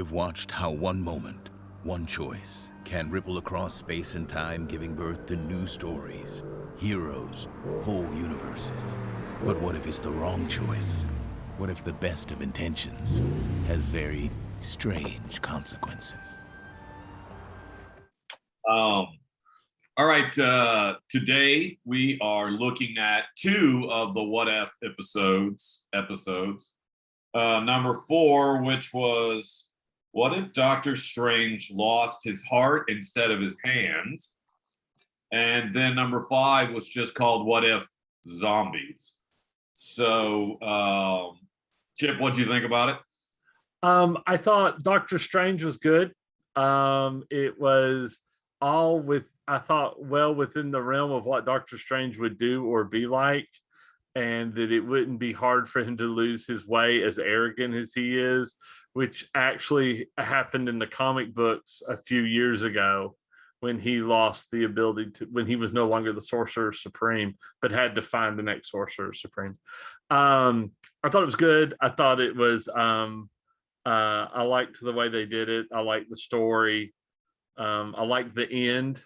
You've watched how one moment, one choice, can ripple across space and time, giving birth to new stories, heroes, whole universes. But what if it's the wrong choice? What if the best of intentions has very strange consequences? All right, today we are looking at two of the What If episodes. Number 4, which was What If Doctor Strange Lost His Heart instead of his hand? And then number 5 was just called What If Zombies? So, Chip, what'd you think about it? I thought Doctor Strange was good. It was all well within the realm of what Doctor Strange would do or be like, and that it wouldn't be hard for him to lose his way, as arrogant as he is, which actually happened in the comic books a few years ago when he lost the ability to, when he was no longer the Sorcerer Supreme, but had to find the next Sorcerer Supreme. I thought it was good. I thought it was, I liked the way they did it. I liked the story. I liked the end,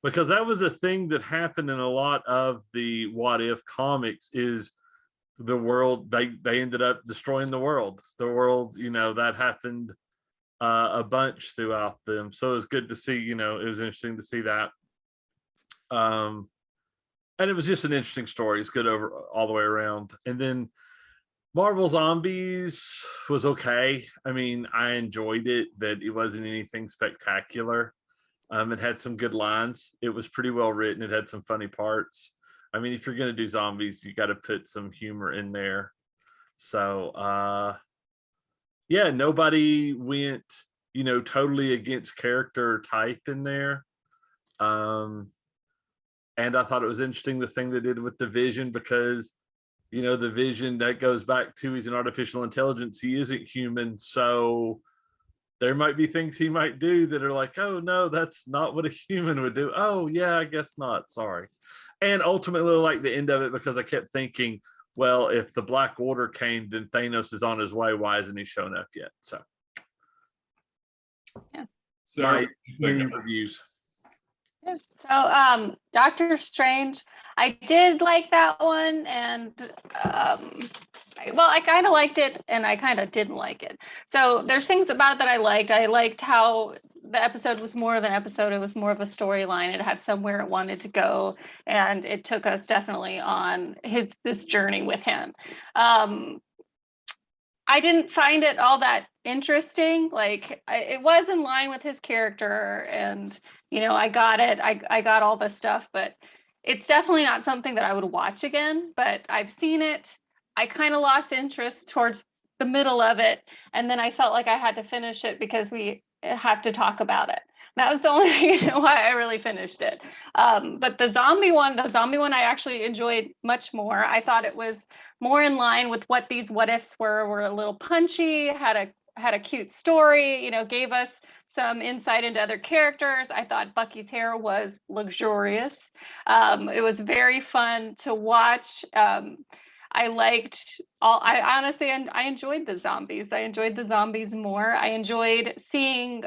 because that was a thing that happened in a lot of the What If comics. Is the world, they ended up destroying the world. That happened a bunch throughout them. So it was good to see. It was interesting to see that. And it was just an interesting story. It's good over all the way around. And then Marvel Zombies was okay. I mean, I enjoyed it, but it wasn't anything spectacular. It had some good lines. It was pretty well written. It had some funny parts. I mean, if you're going to do zombies, you got to put some humor in there. So, yeah, nobody went, totally against character type in there. And I thought it was interesting, the thing they did with the Vision, because the Vision, that goes back to, he's an artificial intelligence. He isn't human. So there might be things he might do that are like, oh no, that's not what a human would do. Oh yeah, I guess not. Sorry. And ultimately, I like the end of it, because I kept thinking, well, if the Black Order came, then Thanos is on his way. Why hasn't he shown up yet? So Yeah. My mini reviews. So Doctor Strange, I did like that one, and I kind of liked it and I kind of didn't like it. So there's things about it that I liked. I liked how the episode was more of an episode. It was more of a storyline. It had somewhere it wanted to go, and it took us definitely on this journey with him. I didn't find it all that interesting. Like, it was in line with his character, and I got it. I got all this stuff, but it's definitely not something that I would watch again. But I've seen it. I kind of lost interest towards the middle of it, and then I felt like I had to finish it because we have to talk about it. That was the only reason why I really finished it. But the zombie one I actually enjoyed much more. I thought it was more in line with what these what ifs were a little punchy, had a cute story, gave us some insight into other characters. I thought Bucky's hair was luxurious. It was very fun to watch. I honestly, and I enjoyed the zombies. I enjoyed the zombies more. I enjoyed seeing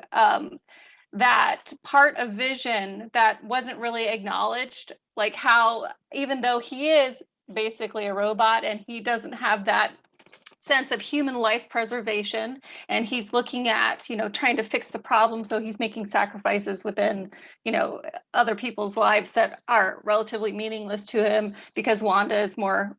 that part of Vision that wasn't really acknowledged, like how, even though he is basically a robot and he doesn't have that sense of human life preservation, and he's looking at trying to fix the problem, so he's making sacrifices within other people's lives that are relatively meaningless to him because Wanda is more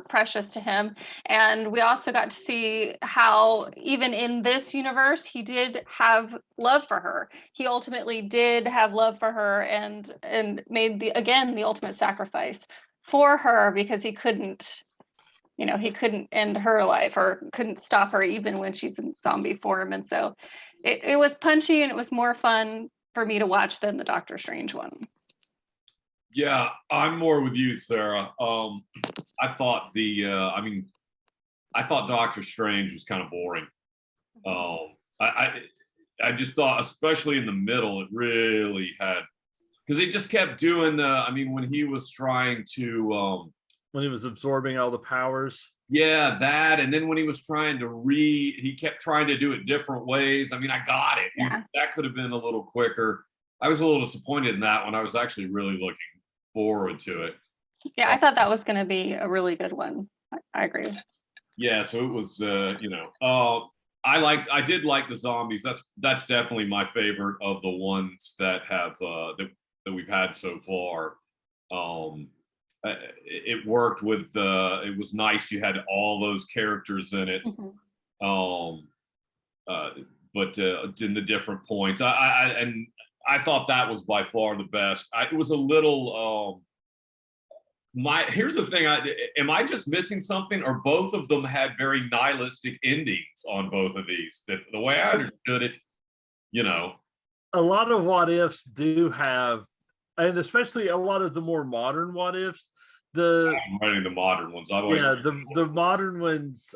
precious to him. And we also got to see how even in this universe he did have love for her. He ultimately did have love for her, and made the ultimate sacrifice for her, because he couldn't end her life, or couldn't stop her even when she's in zombie form. And so it was punchy, and it was more fun for me to watch than the Doctor Strange one. Yeah, I'm more with you, Sarah. I thought I thought Doctor Strange was kind of boring. I just thought, especially in the middle, it really had, because he just kept doing when he was trying to when he was absorbing all the powers. Yeah, that, and then when he was trying to read, he kept trying to do it different ways. I mean, I got it. Yeah. That could have been a little quicker. I was a little disappointed in that one. I was actually really looking forward to it. Yeah, I thought that was going to be a really good one. I agree. Yeah, so it was, I did like the zombies. That's definitely my favorite of the ones that have that we've had so far. It worked with it was nice. You had all those characters in it. Mhm. But in the different points, I thought that was by far the best. It was a little. Here's the thing. Am I just missing something, or both of them had very nihilistic endings on both of these? The way I understood it, A lot of what ifs do have, and especially a lot of the more modern what ifs. I'm writing the modern ones. I've always The modern ones,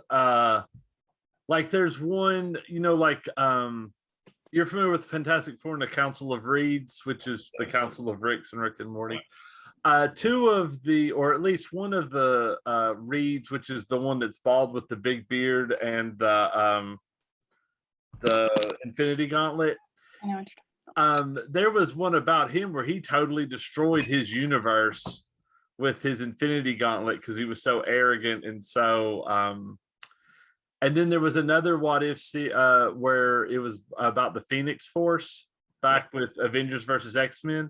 like there's one, you're familiar with Fantastic Four and the Council of Reeds, which is the Council of Ricks and Rick and Morty. Two of the, or at least one of the Reeds, which is the one that's bald with the big beard and the Infinity Gauntlet. I know what you're There was one about him where he totally destroyed his universe with his Infinity Gauntlet because he was so arrogant and so. And then there was another what if where it was about the Phoenix Force back with Avengers versus X-Men.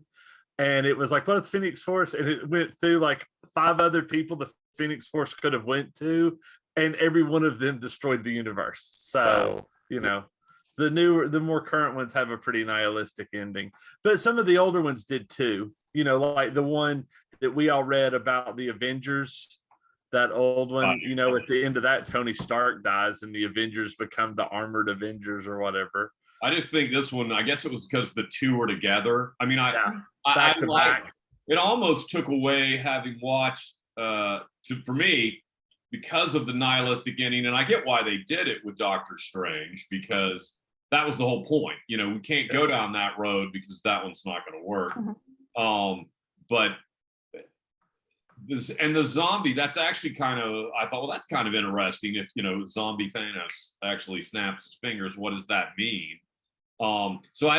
And it was like both Phoenix Force, and it went through like 5 other people the Phoenix Force could have went to, and every one of them destroyed the universe. So, the more current ones have a pretty nihilistic ending, but some of the older ones did too. Like the one that we all read about the Avengers, that old one. At the end of that, Tony Stark dies, and the Avengers become the Armored Avengers or whatever. I just think this one. I guess it was because the two were together. I mean, Back to back. It almost took away having watched for me because of the nihilistic ending, and I get why they did it with Doctor Strange, because that was the whole point. We can't go down that road because that one's not going to work. But the zombie, that's actually kind of, I thought, well, that's kind of interesting. If zombie Thanos actually snaps his fingers, what does that mean? So I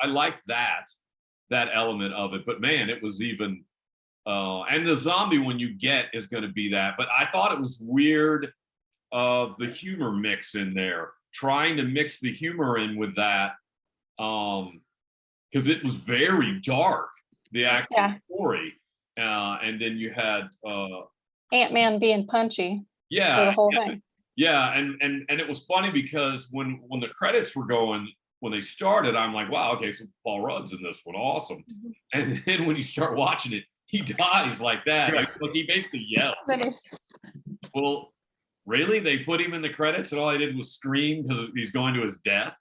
liked that element of it, but man, it was even and the zombie one you get is going to be that. But I thought it was weird of the humor mix in there, trying to mix the humor in with that, because it was very dark, the actual story, and then you had Ant-Man being punchy. Yeah, for the whole thing. Yeah, and it was funny because when the credits were going, when they started, I'm like, wow, okay, so Paul Rudd's in this one, awesome. And then when you start watching it, he dies like that. Like he basically yelled. Well, really? They put him in the credits and all I did was scream because he's going to his death.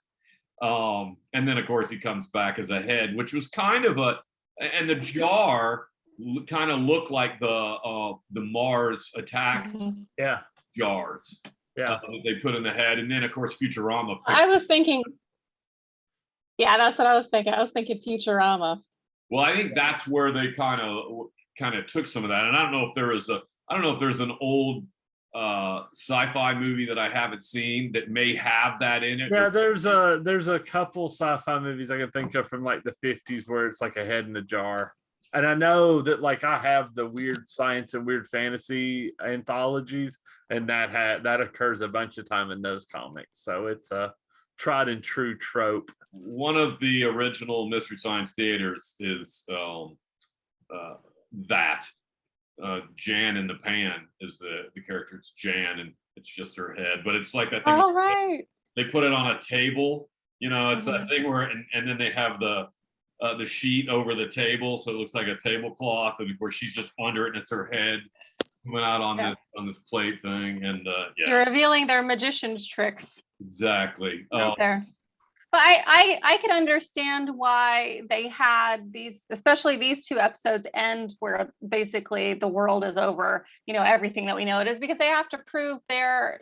And then of course he comes back as a head, which was kind of and the jar kind of looked like the Mars attacks jars. Yeah, they put in the head, and then of course Futurama. I was thinking, yeah, that's what I was thinking. I was thinking Futurama. Well, I think that's where they kind of took some of that, and I don't know if there's an old sci-fi movie that I haven't seen that may have that in it. Yeah, there's a couple sci-fi movies I can think of from like the 50s where it's like a head in a jar. And I know that like I have the weird science and weird fantasy anthologies, and that occurs a bunch of time in those comics. So it's a tried and true trope. One of the original Mystery Science Theaters is that Jan in the Pan is the character. It's Jan, and it's just her head, but it's like that thing. Oh, right. They put it on a table. It's that thing where, and then they have the sheet over the table, so it looks like a tablecloth, and of course she's just under it, and it's her head coming out on this plate thing, and You're revealing their magician's tricks. Exactly. There. But I could understand why they had these, especially these 2 episodes end where basically the world is over, everything that we know it is, because they have to prove their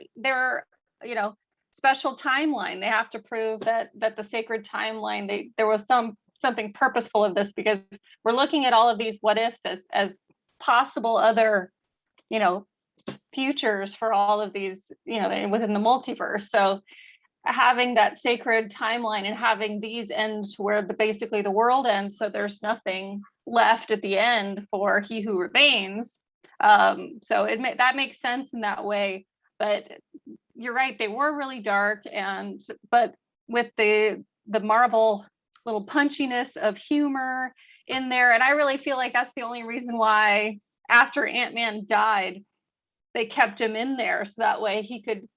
special timeline. They have to prove that the sacred timeline, there was something purposeful of this, because we're looking at all of these what ifs as possible other futures for all of these, within the multiverse. So having that sacred timeline and having these end to where basically the world ends, so there's nothing left at the end for He Who Remains. So that makes sense in that way. But you're right, they were really dark, but with the Marvel little punchiness of humor in there, and I really feel like that's the only reason why after Ant-Man died, they kept him in there, so that way he could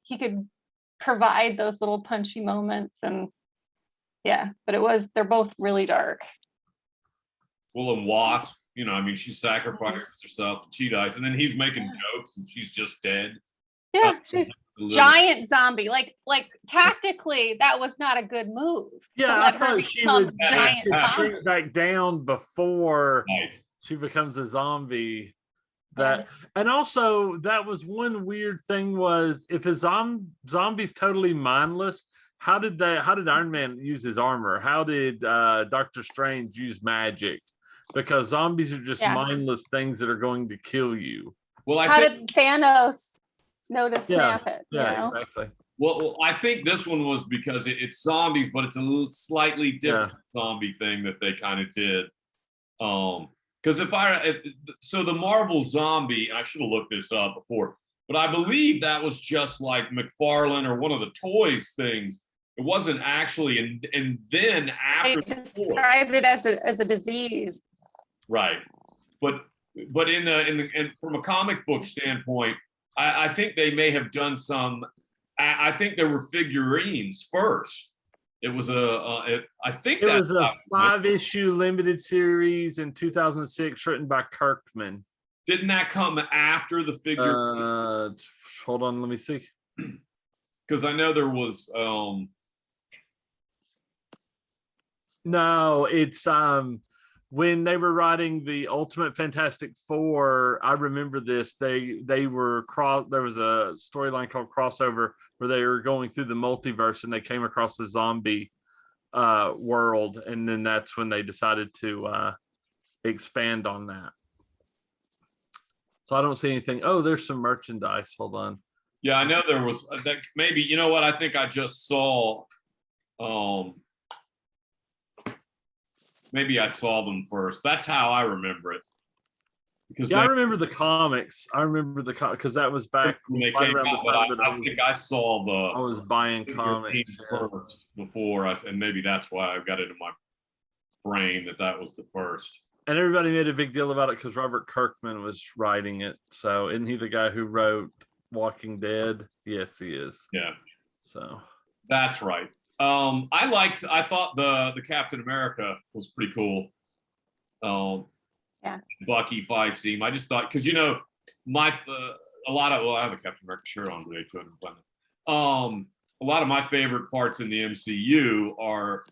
provide those little punchy moments. And yeah, but they're both really dark. Well, and Wasp, she sacrifices herself, she dies, and then he's making jokes, and she's just dead. Yeah, she's giant zombie. Like tactically, that was not a good move. Yeah, I thought she would shrink back down before she becomes a zombie. And also that was one weird thing, was if a zombie's totally mindless, how did Iron Man use his armor? How did Doctor Strange use magic? Because zombies are just mindless things that are going to kill you. Well, how did Thanos know to snap it? Yeah, exactly. Well, I think this one was because it's zombies, but it's a slightly different zombie thing that they kind of did. Because so the Marvel zombie, and I should have looked this up before, but I believe that was just like McFarlane or one of the toys things. It wasn't actually, and then after they described it as a disease, right? But from a comic book standpoint, I think they may have done some. I think there were figurines first. It was I think it was a 5-issue limited series in 2006, written by Kirkman. Didn't that come after the figure? Hold on, let me see. Because I know there was. No, it's when they were writing the Ultimate Fantastic Four. I remember this. They were there was a storyline called Crossover where they were going through the multiverse, and they came across the zombie world, and then that's when they decided to expand on that. So I don't see anything. Oh, there's some merchandise. Hold on. Yeah, I know there was that. Maybe, you know what? I think I just saw. Maybe I saw them first. That's how I remember it. Because I remember the comics. I remember because that was back when they came out. But I think I saw I was buying comics first before and maybe that's why I've got it in my brain that was the first. And everybody made a big deal about it because Robert Kirkman was writing it. So isn't he the guy who wrote Walking Dead? Yes, he is. Yeah. So that's right. I thought the Captain America was pretty cool. Bucky fight scene. I just thought, because I have a Captain America shirt on today too. A lot of my favorite parts in the MCU are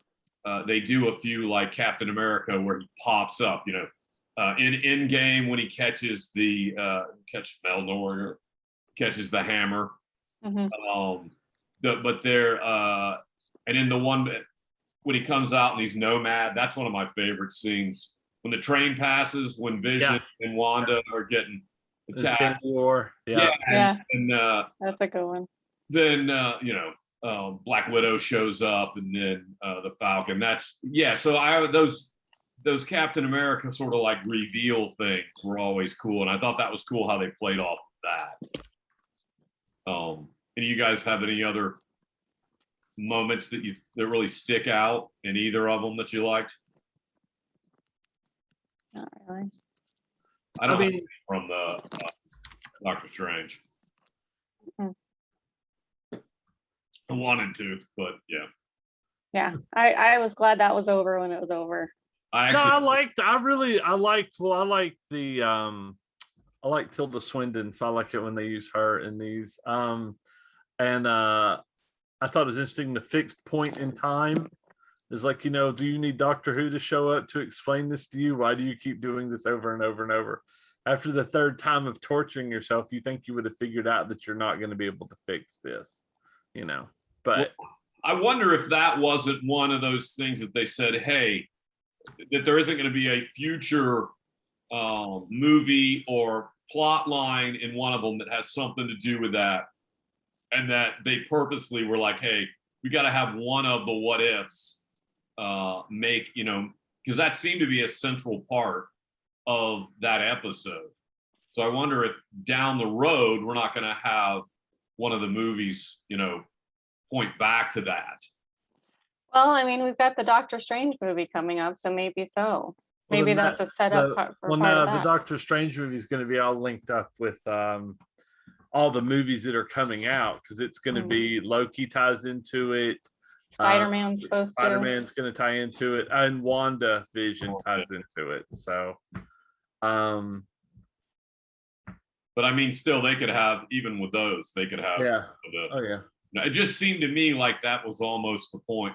they do a few like Captain America where he pops up. In Endgame when he catches Melnor, catches the hammer. Mm-hmm. And in the one when he comes out and he's Nomad, that's one of my favorite scenes. When the train passes, when Vision and Wanda are getting attacked. War. And that's a good one. Then Black Widow shows up, and then the Falcon. So those Captain America sort of like reveal things were always cool, and I thought that was cool how they played off that. Any of you guys have any other moments that really stick out in either of them that you liked? Not really. I mean, from the Doctor Strange. Mm-hmm. I wanted to, but yeah. Yeah, I was glad that was over when it was over. I liked Tilda Swinton, so I like it when they use her in these. And I thought it was interesting, the fixed point in time is like, do you need Doctor Who to show up to explain this to you? Why do you keep doing this over and over and over? After the third time of torturing yourself, you think you would have figured out that you're not going to be able to fix this, but I wonder if that wasn't one of those things that they said, hey, that there isn't going to be a future movie or plot line in one of them that has something to do with that, and that they purposely were like, hey, we got to have one of the what ifs make, you know, because that seemed to be a central part of that episode. So I wonder if down the road we're not going to have one of the movies, you know, point back to that. Well, I mean, we've got the Doctor Strange movie coming up, so maybe so. Maybe that's a setup part for part of the that. Doctor Strange movie is going to be all linked up with all the movies that are coming out, because it's going to be Loki ties into it. Spider-Man's supposed to. Spider-Man's going to tie into it, and WandaVision ties into it. So, but I mean, still, they could have, even with those, they could have. Yeah. The, Oh yeah. it just seemed to me like that was almost the point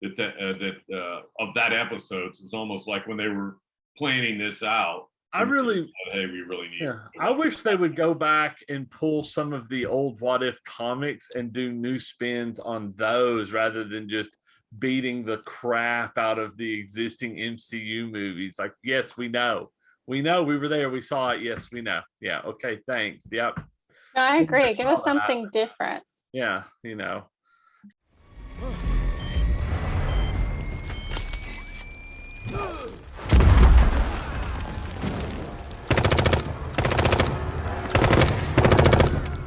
that of that episode. It was almost like when they were planning this out. I really, said, hey, we really need. yeah. I wish they would go back and pull some of the old What If comics and do new spins on those, rather than just beating the crap out of the existing MCU movies. Like, yes, we know, we were there, we saw it. Yes, we know. Yeah. Okay. Thanks. Yep. No, I agree. Give us something different. Yeah. You know.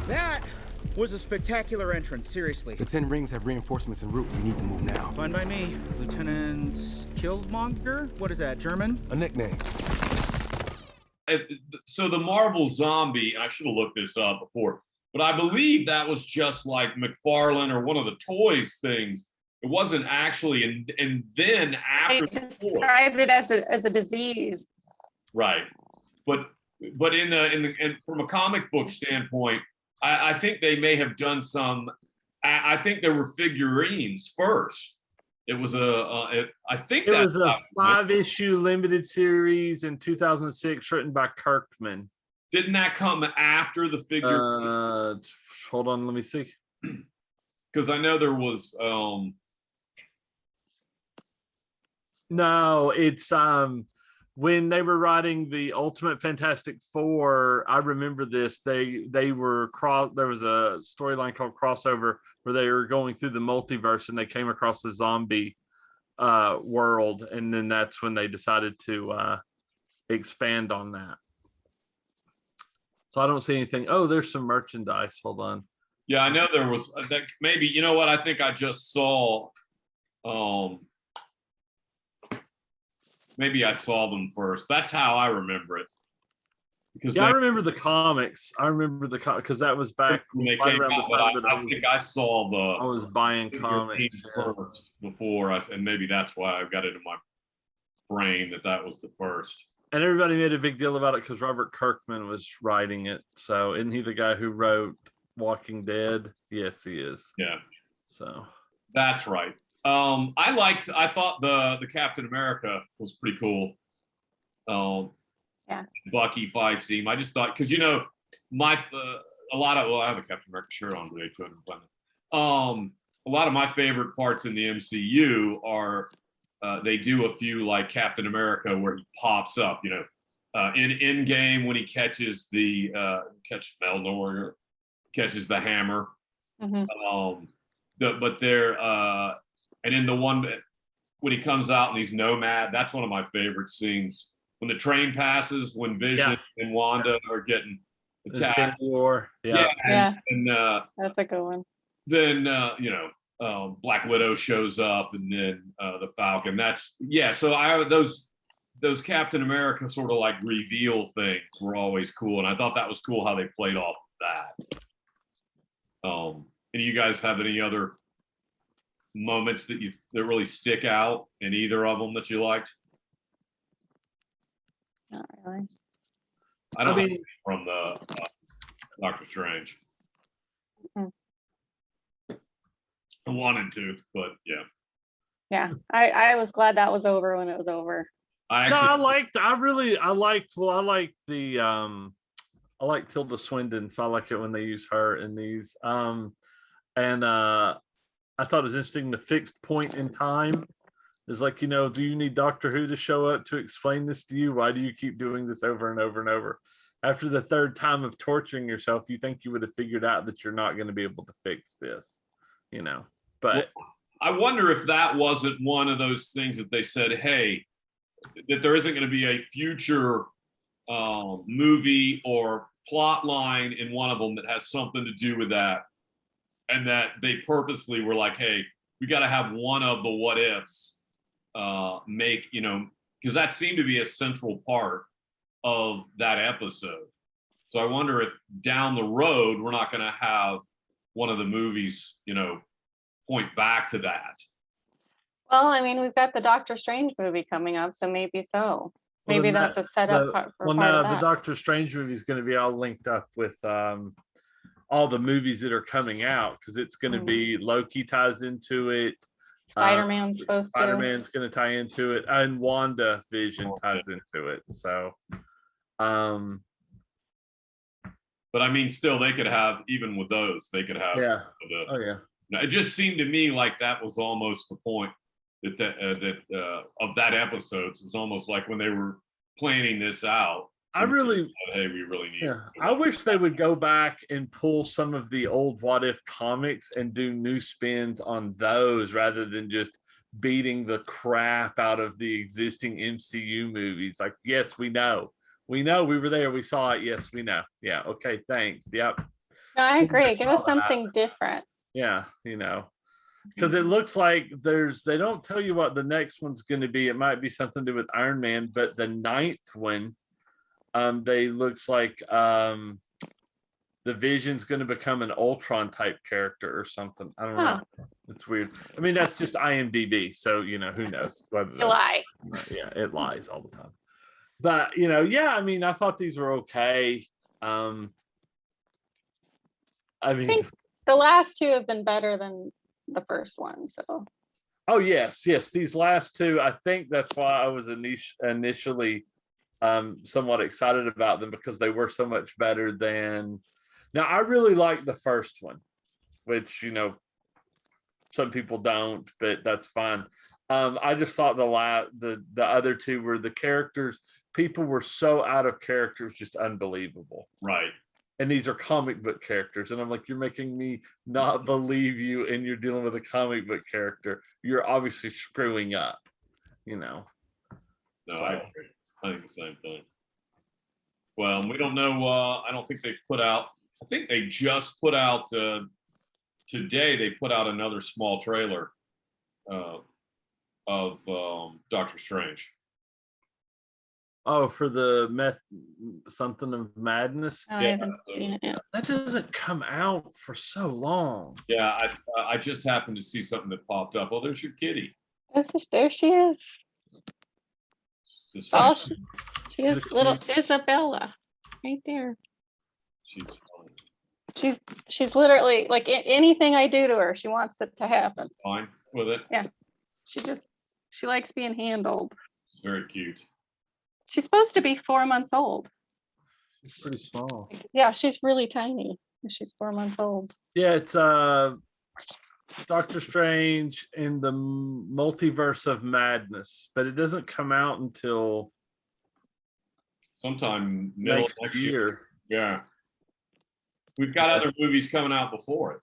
That was a spectacular entrance, seriously. The 10 rings have reinforcements en route. We need to move now. Fine by me. Lieutenant Killmonger? What is that, German? A nickname. So the Marvel zombie, I should have looked this up before, but I believe that was just like McFarlane or one of the toys things. It wasn't actually, and then after They described it as a disease. right, but in from a comic book standpoint, I think they may have done some. I think there were figurines first. It was I think it was a 5-issue limited series in 2006, written by Kirkman. Didn't that come after the figure? Hold on, let me see. Because I know there was. No, it's when they were writing the Ultimate Fantastic Four. I remember this. They were there was a storyline called Crossover where they were going through the multiverse and they came across the zombie world, and then that's when they decided to expand on that. So I don't see anything. Oh, there's some merchandise. Hold on. Yeah, I know there was that. Maybe, you know what? I think I just saw. Maybe I saw them first. That's how I remember it. Because I remember the comics. I remember the because that was back when they right came around out. the time But that I think I saw I was buying comics first before us, and maybe that's why I've got it in my brain that was the first. And everybody made a big deal about it because Robert Kirkman was writing it. So isn't he the guy who wrote Walking Dead? Yes, he is. Yeah. So that's right. I thought the Captain America was pretty cool. Yeah. Bucky fight scene. I just thought, because, you know, I have a Captain America shirt on today too. A lot of my favorite parts in the MCU are they do a few like Captain America where he pops up, you know, in Endgame when he catches catches Melnor, catches the hammer. Mm-hmm. But they're and in the one when he comes out and he's Nomad, that's one of my favorite scenes. When the train passes, when Vision and Wanda are getting attacked. War. Yeah. And That's a good one. then you know, Black Widow shows up, and then the Falcon. So those Captain America sort of like reveal things were always cool, and I thought that was cool how they played off that. And you guys have any other moments that really stick out in either of them that you liked? Not really. I mean, from the Doctor Strange. Mm-hmm. I wanted to, but yeah. Yeah, I was glad that was over when it was over. I like Tilda Swinton, so I like it when they use her in these. And I thought it was interesting, the fixed point in time is like, you know, do you need Doctor Who to show up to explain this to you? Why do you keep doing this over and over and over? After the third time of torturing yourself, you think you would have figured out that you're not going to be able to fix this, you know. But well, I wonder if that wasn't one of those things that they said, hey, that there isn't going to be a future movie or plot line in one of them that has something to do with that. And that they purposely were like, hey, we got to have one of the what ifs make, you know, because that seemed to be a central part of that episode. So I wonder if down the road, we're not going to have one of the movies, you know, point back to that. Well, I mean, we've got the Doctor Strange movie coming up, so maybe so. Maybe that's a setup part for part of that. The Doctor Strange movie is going to be all linked up with all the movies that are coming out, because it's going to be Loki ties into it. Spider-Man's Spider-Man's going to tie into it, and WandaVision ties into it. So, but I mean, still, they could have, even with those, they could have. Yeah. Oh yeah. It just seemed to me like that was almost the point that of that episode. It was almost like when they were planning this out. I really, said, hey, we really need. Yeah, I wish they would go back and pull some of the old What If comics and do new spins on those rather than just beating the crap out of the existing MCU movies. Like, yes, we know, we were there, we saw it. Yes, we know. Yeah, okay, thanks. Yep. No, I agree. Give us something different. Yeah, you know, because it looks like they don't tell you what the next one's going to be. It might be something to do with Iron Man, but the 9th one, they looks like the Vision's going to become an Ultron type character or something. I don't know. It's weird. I mean, that's just IMDb, so you know, who knows whether It lies. Yeah, it lies all the time. But you know, yeah, I mean, I thought these were okay. I mean, the last two have been better than the first one. So. Oh yes, these last two, I think that's why I was initially somewhat excited about them, because they were so much better than. Now I really like the first one, which you know some people don't, but that's fine. I just thought the other two were the characters. People were so out of character, it's just unbelievable. Right. And these are comic book characters, and I'm like, you're making me not believe you, and you're dealing with a comic book character. You're obviously screwing up, you know. No, I agree. I think the same thing. Well, we don't know. I don't think they've put out. I think they just put out today. They put out another small trailer of Doctor Strange. Oh, for the something of madness. I haven't seen it yet. That doesn't come out for so long. Yeah, I just happened to see something that popped up. Oh, there's your kitty. There she is. Oh, she is little Isabella, right there. She's fine. She's literally like anything I do to her, she wants it to happen. Fine with it. Yeah, she likes being handled. It's very cute. She's supposed to be 4 months old. It's pretty small. Yeah, she's really tiny. She's 4 months old. Yeah, it's Doctor Strange in the Multiverse of Madness, but it doesn't come out until sometime middle next year. Yeah. We've got other movies coming out before it.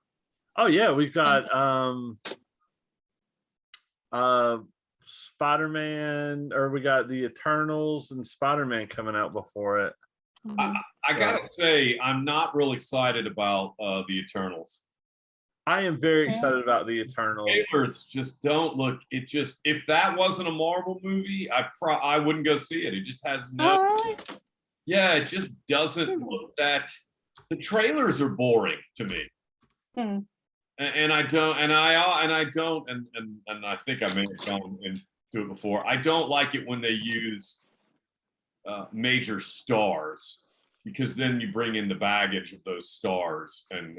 Oh yeah, we've got Spider-Man, or we got the Eternals and Spider-Man coming out before it. I gotta say, I'm not real excited about the Eternals. I am very excited about the Eternals. Trailers just don't look. It just, if that wasn't a Marvel movie, I wouldn't go see it. It just has no. Oh, really? Yeah, it just doesn't look that. The trailers are boring to me. And I don't, and I don't, and I think I may have gone into it before. I don't like it when they use major stars, because then you bring in the baggage of those stars, and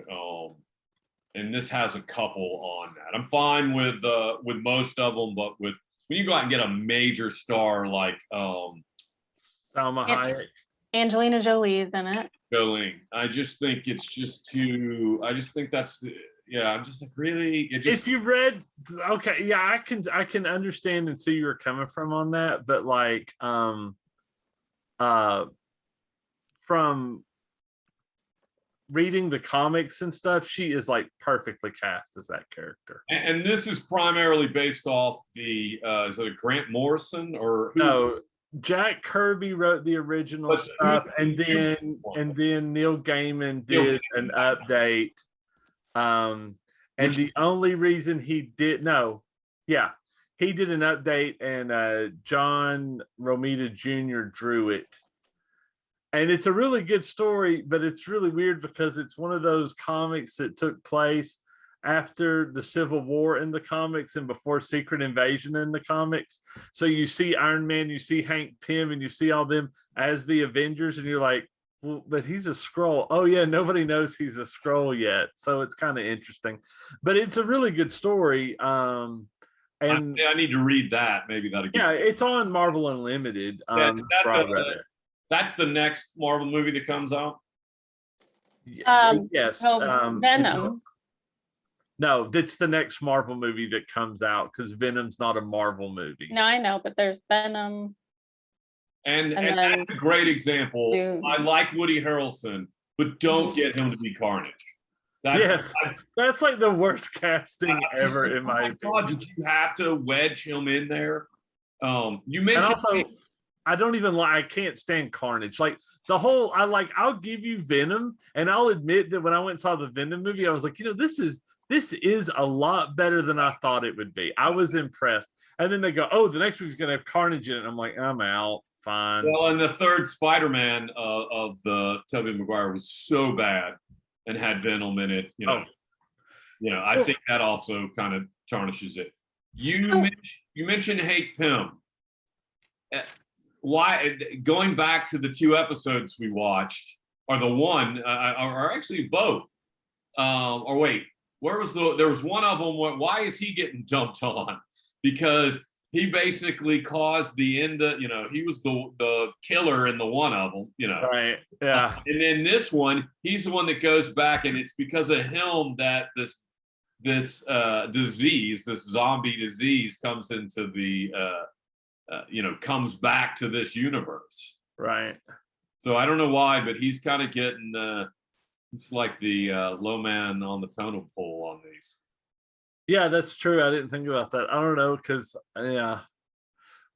this has a couple on that. I'm fine with most of them, but when you go out and get a major star like Salma Hayek, Angelina Jolie is in it. Jolene, I just think it's just too. I just think that's. Yeah, I'm just like, really. It just, if you read, okay, yeah, I can understand and see where you're coming from on that, but like, from reading the comics and stuff, she is like perfectly cast as that character. And this is primarily based off the is it a Grant Morrison or who? No, Jack Kirby wrote the original But stuff, and who- then Neil Gaiman Neil did Gaiman. an update. And the only reason he did he did an update, and John Romita Jr. drew it. And it's a really good story, but it's really weird because it's one of those comics that took place after the Civil War in the comics and before Secret Invasion in the comics. So you see Iron Man, you see Hank Pym, and you see all them as the Avengers, and you're like, well, but he's a Skrull. Oh yeah, nobody knows he's a Skrull yet. So it's kind of interesting. But it's a really good story. And I need to read that. Maybe that'll get. yeah, it's on Marvel Unlimited. That's the next Marvel movie that comes out. Yes. Venom. No, that's the next Marvel movie that comes out because Venom's not a Marvel movie. No, I know, but there's Venom. And then that's a great example. Dune. I like Woody Harrelson, but don't get him to be Carnage. Yes, that's like the worst casting ever in my God, opinion. did you have to wedge him in there? You And mentioned also, I don't even like. I can't stand Carnage. Like the whole. I'll give you Venom, and I'll admit that when I went and saw the Venom movie, I was like, this is a lot better than I thought it would be. I was impressed. And then they go, oh, the next movie's gonna have Carnage in it. And I'm like, I'm out. Fine. well, and the third Spider-Man of the Tobey Maguire was so bad and had Venom in it. I think that also kind of tarnishes it. You mentioned Hank Pym. Why going back to the 2 episodes we watched, or the one, or actually both, or wait, there was one of them. Why is he getting dumped on? Because he basically caused the end of, he was the killer in the one of them, Right. Yeah. and then this one, he's the one that goes back, and it's because of him that this disease, this zombie disease, comes into the comes back to this universe. Right. So I don't know why, but he's kind of getting it's like the low man on the totem pole on these. Yeah, that's true. I didn't think about that. I don't know, because yeah.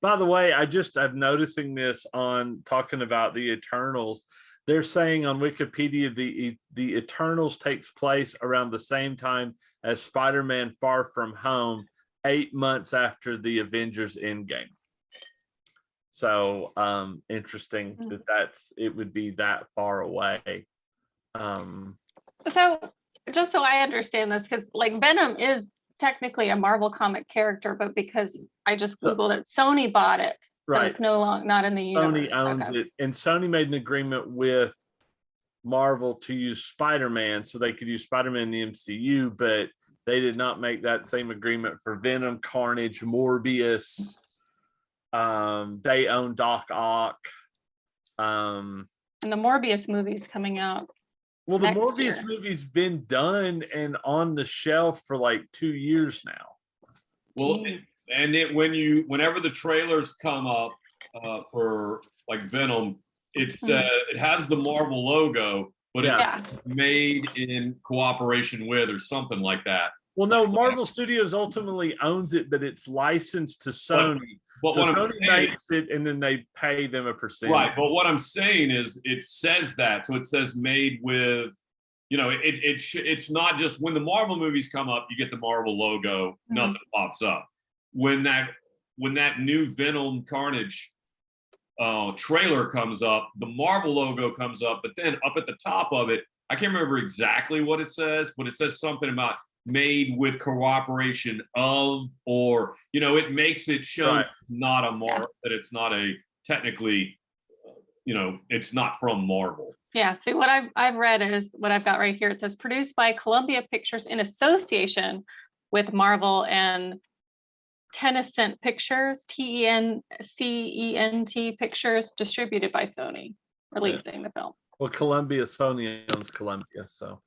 By the way, I'm noticing this on talking about the Eternals. They're saying on Wikipedia the Eternals takes place around the same time as Spider-Man Far From Home, 8 months after the Avengers Endgame. So interesting that it would be that far away. So just so I understand this, because like Venom is technically a Marvel comic character, but because I just Googled it, Sony bought it. So Right. it's no longer not in the universe. Sony owns it, and Sony made an agreement with Marvel to use Spider-Man so they could use Spider-Man in the MCU, but they did not make that same agreement for Venom, Carnage, Morbius. They own Doc Ock. And the Morbius movie's coming out. Well, the Next Morbius year. movie's been done and on the shelf for like 2 years now. Well, Jeez. and whenever the trailers come up for like Venom, it has the Marvel logo, but Yeah. it's made in cooperation with or something like that. Well, no, Marvel Studios ultimately owns it, but it's licensed to Sony. But So what I'm Sony saying makes it, and then they pay them a percentage. Right, but what I'm saying is it says that, so it says made with, it's not just when the Marvel movies come up, you get the Marvel logo, nothing pops up. When that new Venom Carnage trailer comes up, the Marvel logo comes up, but then up at the top of it, I can't remember exactly what it says, but it says something about made with cooperation of, or it makes it show Right. not a Marvel, that it's not a technically, it's not from Marvel. Yeah, see what I've read is what I've got right here. It says produced by Columbia Pictures in association with Marvel and Tencent Pictures, TENCENT Pictures, distributed by Sony, releasing the film. Well, Sony owns Columbia, so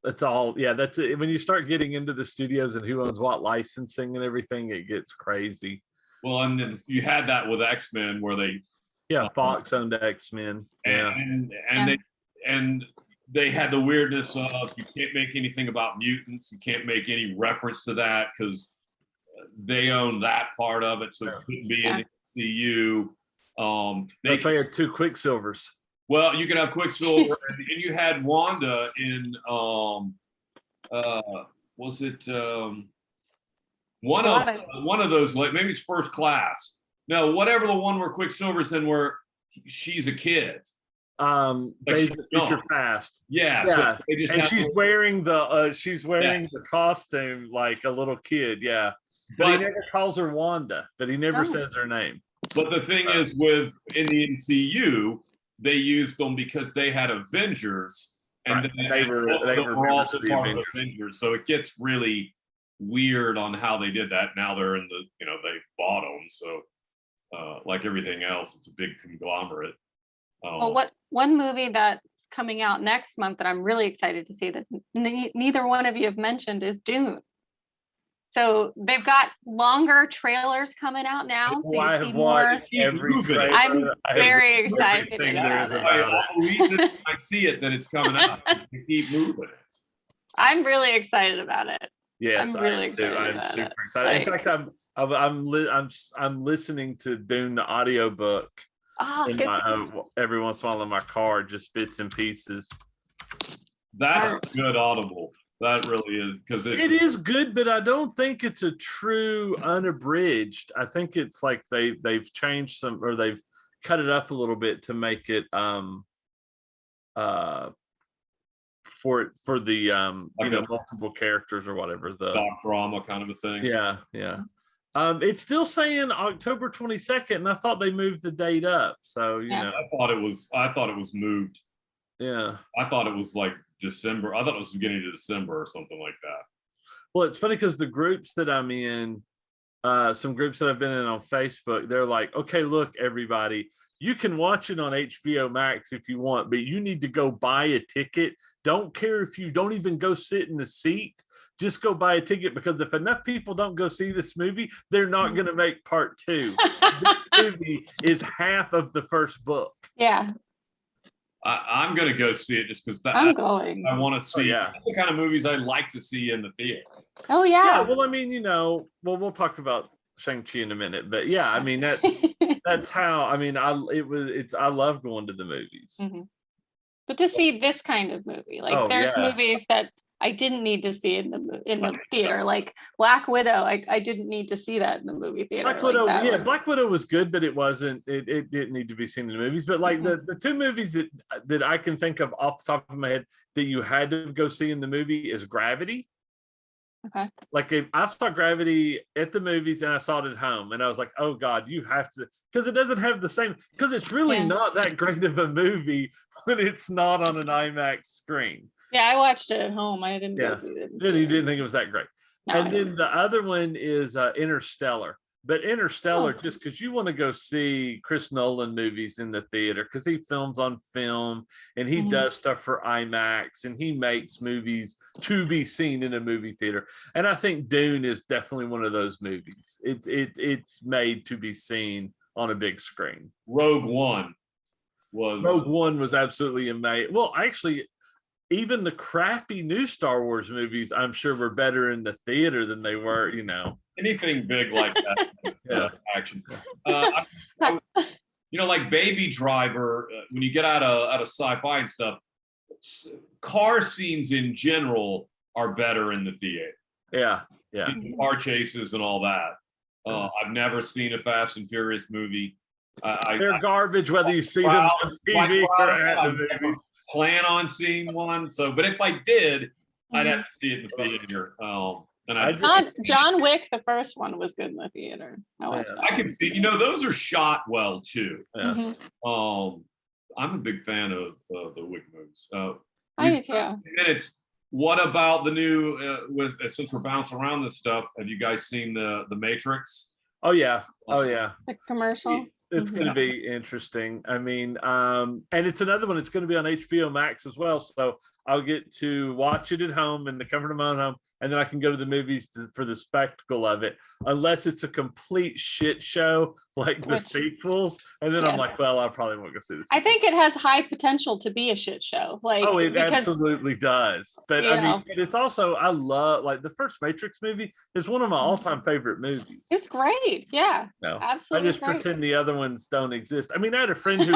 that's all. Yeah, that's it. When you start getting into the studios and who owns what licensing and everything, it gets crazy. Well, and then you had that with X-Men where they Yeah, Fox owned X-Men. Yeah. And they had the weirdness of you can't make anything about mutants, you can't make any reference to that because they own that part of it, so it couldn't be in the MCU. That's why you had 2 Quicksilvers. Well, you could have Quicksilver, and you had Wanda in was it one of those, like maybe it's First Class. No, whatever the one where Quicksilver's in where she's a kid. Days of Future Past. Yeah. Yeah. So they just and she's wearing the costume like a little kid. Yeah. But he never calls her Wanda, but he never says her name. But the thing is, in the MCU, they used them because they had Avengers, and they were also part of Avengers. So it gets really weird on how they did that. Now they're in the, they bought them. So like everything else, it's a big conglomerate. Well, one movie that's coming out next month that I'm really excited to see that neither one of you have mentioned is Dune. So they've got longer trailers coming out now. So you see more. Every trailer. I'm very excited about it. I see it that it's coming out. They keep moving it. I'm really excited about it. Yes, I'm really excited. I'm super excited. In fact, I'm listening to Dune the audiobook every once in a while in my car, just bits and pieces. That's good Audible. That really is, because it is good, but I don't think it's a true unabridged. I think it's like they've changed some, or they've cut it up a little bit to make it for the like multiple characters or whatever, the doc drama kind of a thing. Yeah. It's still saying October 22nd, and I thought they moved the date up. So I thought it was moved. Yeah. I thought it was like December. I thought it was beginning of December or something like that. Well, it's funny because the groups that I'm in, some groups that I've been in on Facebook, they're like, okay, look, everybody, you can watch it on HBO Max if you want, but you need to go buy a ticket. Don't care if you don't even go sit in the seat. Just go buy a ticket, because if enough people don't go see this movie, they're not going to make part 2. This movie is half of the first book. Yeah. I'm going to go see it just because I'm going. I want to see. That's the kind of movies I like to see in the theater. Oh yeah. Well, I mean, we'll talk about Shang-Chi in a minute, but yeah, I mean that's how. I mean, I love going to the movies. Mm-hmm. But to see this kind of movie, like there's movies that I didn't need to see in the theater, like Black Widow. I didn't need to see that in the movie theater. Black Widow was good, but it wasn't. It didn't need to be seen in the movies. But like the 2 movies that I can think of off the top of my head that you had to go see in the movie is Gravity. Okay. Like I saw Gravity at the movies and I saw it at home, and I was like, oh God, you have to, because it doesn't have the same, because it's really not that great of a movie when it's not on an IMAX screen. Yeah, I watched it at home. I didn't go see it. Then you didn't think it was that great. No, and then the other one is Interstellar. But Interstellar, just because you want to go see Chris Nolan movies in the theater, because he films on film and he does stuff for IMAX and he makes movies to be seen in a movie theater. And I think Dune is definitely one of those movies. It's made to be seen on a big screen. Rogue One was absolutely amazing. Well, actually, even the crappy new Star Wars movies, I'm sure, were better in the theater than they were, anything big like that. Action. Like Baby Driver, when you get out of sci-fi and stuff, car scenes in general are better in the theater. Yeah. Car chases and all that. I've never seen a Fast and Furious movie. They're garbage whether you see them on TV or at the movie. Plan on seeing one, but if I did, I'd have to see it in the theater. John Wick, the first one, was good in the theater. I can see, those are shot well too. Yeah. I'm a big fan of the Wick movies. I do too. Minutes. What about the new? Since we're bouncing around this stuff, have you guys seen the Matrix? Oh yeah. The commercial. It's going to be interesting. I mean, and it's another one. It's going to be on HBO Max as well. So I'll get to watch it at home in the comfort of my own home, and then I can go to the movies for the spectacle of it, unless it's a complete shit show like the sequels. And then I'm Yeah. like, well, I probably won't go see this. I think it has high potential to be a shit show. Like, Oh, it because, absolutely does. But you I mean, know. it's also, I love, like, the first Matrix movie is one of my all-time favorite movies. It's great. Yeah, No, absolutely. I just great. pretend the other ones don't exist. I mean, I had a friend who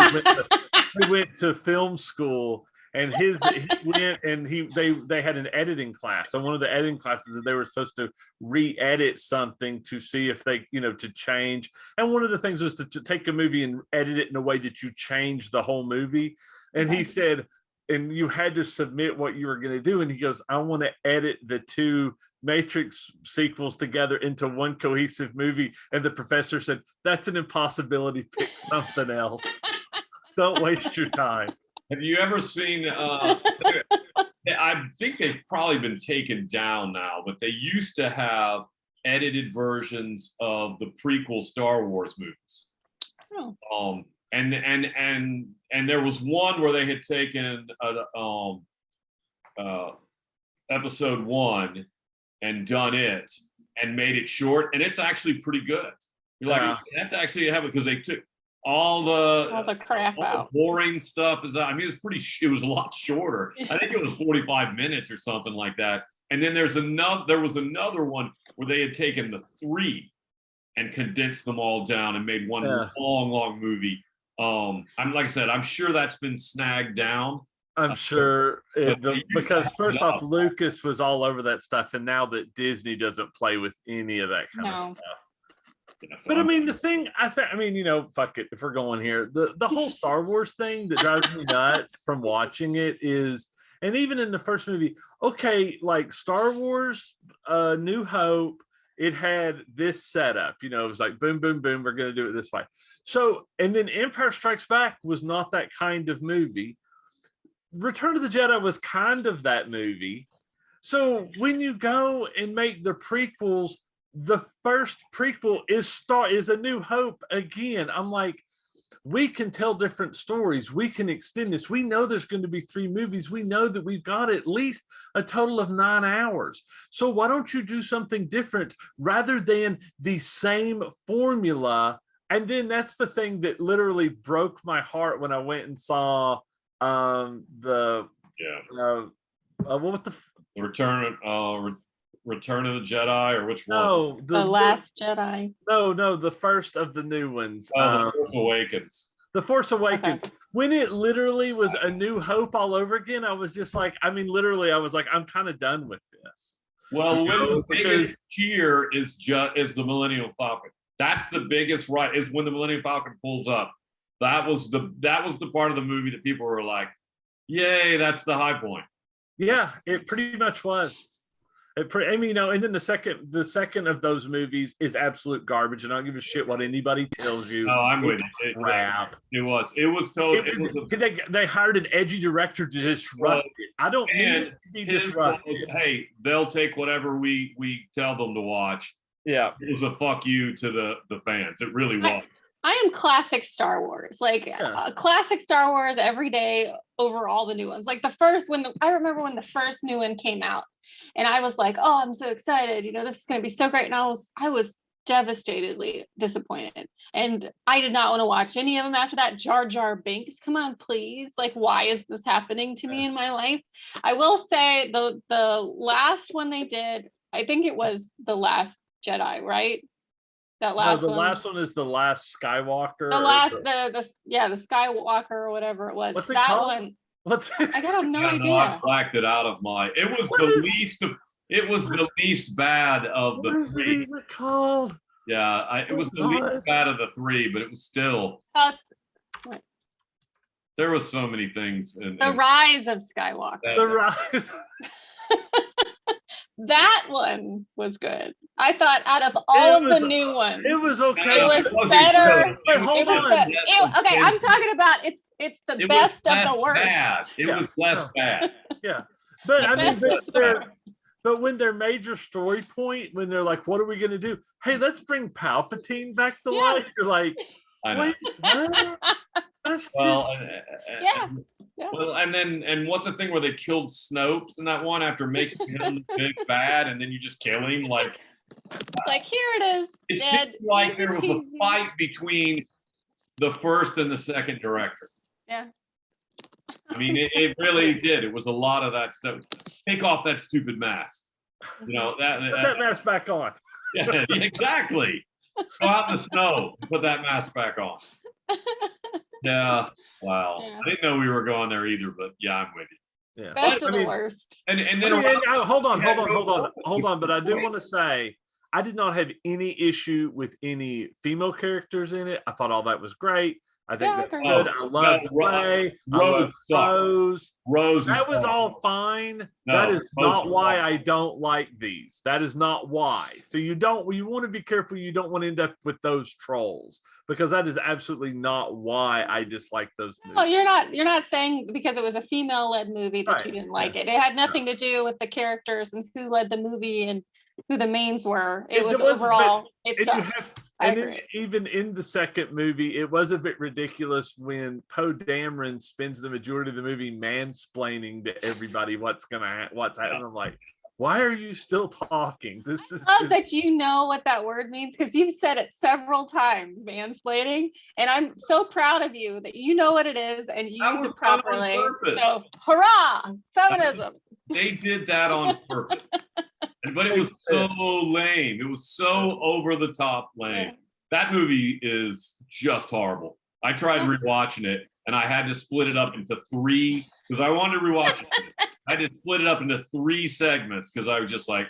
went to film school, and he went and they had an editing class. So one of the editing classes that they were supposed to re-edit something to see if they, to change. And one of the things was to take a movie and edit it in a way that you change the whole movie. And he said, and you had to submit what you were going to do. And he goes, I want to edit the two Matrix sequels together into one cohesive movie. And the professor said, that's an impossibility. Pick something else. Don't waste your time. Have you ever seen, I think they've probably been taken down now, but they used to have edited versions of the prequel Star Wars movies. Oh. And there was one where they had taken episode 1 and done it and made it short, and it's actually pretty good. You're like, that's actually happened because they took all the crap out. The boring stuff is. I mean, it was a lot shorter. I think it was 45 minutes or something like that. And then there was another one where they had taken the 3 and condensed them all down and made one long movie. Like I said, I'm sure that's been snagged down. I'm sure because first off, Lucas was all over that stuff, and now that Disney doesn't play with any of that kind of stuff. But I mean, the thing fuck it. If we're going here, the whole Star Wars thing that drives me nuts from watching it is, and even in the first movie, okay, like Star Wars, New Hope, it had this setup. It was like boom, boom, boom. We're gonna do it this way. So, and then Empire Strikes Back was not that kind of movie. Return of the Jedi was kind of that movie. So when you go and make the prequels, the first prequel is A New Hope again. I'm like, we can tell different stories. We can extend this. We know there's going to be 3 movies. We know that we've got at least a total of 9 hours. So why don't you do something different rather than the same formula? And then that's the thing that literally broke my heart when I went and saw Return of the Jedi, or which one? No, the Last Jedi. No, the first of the new ones. The Force Awakens. The Force Awakens. Okay. When it literally was A New Hope all over again, I was just like, literally, I was like, I'm kind of done with this. Well, the biggest here is the Millennium Falcon. That's the biggest is when the Millennium Falcon pulls up. That was the part of the movie that people were like, yay, that's the high point. Yeah, it pretty much was. And then the second of those movies is absolute garbage, and I don't give a shit what anybody tells you. No, I'm with you. Crap. It was totally. They hired an edgy director to disrupt it. I don't need it to be disrupted. Hey, they'll take whatever we tell them to watch. Yeah, it was a fuck you to the fans. It really was. I am classic Star Wars, classic Star Wars every day over all the new ones. Like I remember when the first new one came out, and I was like, oh, I'm so excited. This is going to be so great. And I was devastatedly disappointed. And I did not want to watch any of them after that. Jar Jar Binks, come on, please. Like, why is this happening to me in my life? I will say the last one they did, I think it was The Last Jedi, right? That last one. Last one is The Last Skywalker. The Skywalker or whatever it was. What's it called? One. I got no idea. No, I blacked it out of my. It was the least bad of the 3. What is it even called? Yeah, it was the least bad of the 3, but it was still. There was so many things. The Rise of Skywalker. The Rise. That one was good. I thought out of all of the new ones, it was okay. It was better. But hold on. Okay, I'm talking about it's the best of the worst. It was less bad. Yeah, but but when their major story point, when they're like, "What are we going to do?" Hey, let's bring Palpatine back to life. You're like, I know. Wait, that's Well, and what the thing where they killed Snopes in that one after making him the big bad, and then you just kill him like here it is. it Dead. seems like Easy there was a peasy. fight between the first and the second director. Yeah. I mean, it really did. It was a lot of that stuff. Take off that stupid mask. You know Put that mask back on. Yeah, exactly. Go out in the snow and put that mask back on. Yeah. Wow. Yeah. I didn't know we were going there either, but yeah, I'm with you. Yeah. Best But, of the worst. And I then mean, hold on. Yeah, But I do want to say I did not have any issue with any female characters in it. I thought all that was great. I think Yeah, I that's agree. good. I loved No, Ray. I Rose loved sucked. Rose. Rose. That was is all fine. No, that is Rose not was why awful. I don't like these. That is not why. So you want to be careful. You don't want to end up with those trolls because that is absolutely not why I dislike those movies. Oh, you're not saying because it was a female-led movie that Right, you didn't like it. It had nothing to do with the characters and who led the movie and who the mains were. It was overall, it And you sucked. have- I and then agree. even in the second movie, it was a bit ridiculous when Poe Dameron spends the majority of the movie mansplaining to everybody what's happening. I'm like, why are you still talking? This is I love that you know what that word means because you've said it several times, mansplaining. And I'm so proud of you that you know what it is and you That use was it done on properly. purpose. So hurrah, feminism. They did that on purpose. But it was so lame. It was so over the top lame. Yeah. That movie is just horrible. I tried rewatching it and I had to split it up into 3 because I wanted to rewatch it. I had to split it up into 3 segments because I was just like,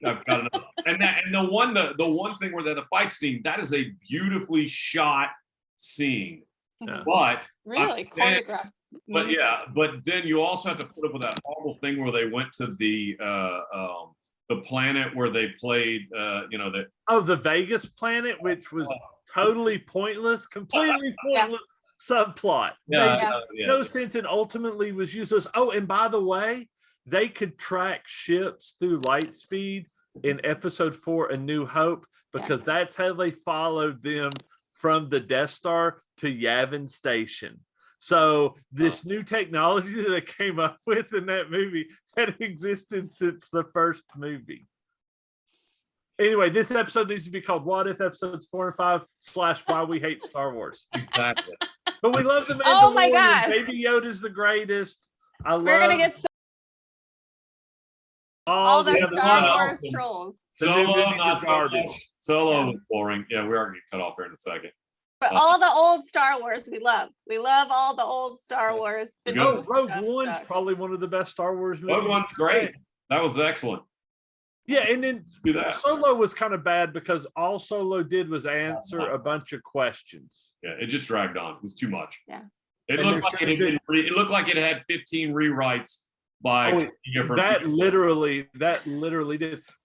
I've got enough. And the one thing where the fight scene, that is a beautifully shot scene. Yeah. But Really choreographed. but yeah, but then you also have to put up with that horrible thing where they went to the planet where they played, the Vegas planet, which was totally pointless, completely pointless subplot. No sense and ultimately was useless. Oh, and by the way, they could track ships through light speed in episode 4, A New Hope, because that's how they followed them from the Death Star to Yavin Station. So this new technology that they came up with in that movie had existed since the first movie. Anyway, this episode needs to be called What If Episodes 4 and 5 / Why We Hate Star Wars. Exactly. But we love the Mandalorian. Oh my gosh. Baby Yoda's the greatest. We're gonna get all the other Star ones. Wars trolls. The new Solo, movies not are so garbage. much. Solo Yeah. was boring. Yeah, we are going to cut off here in a second. But all the old Star Wars we love. We love all the old Star Wars. The Good. new Rogue stuff One's sucks. probably one of the best Star Wars movies. Rogue One's great. That was excellent. Yeah, and then Do that. Solo was kind of bad because all Solo did was answer a bunch of questions. Yeah, it just dragged on. It was too much. Yeah. It And looked there like should've been- it looked like it had 15 rewrites by different That people. literally did.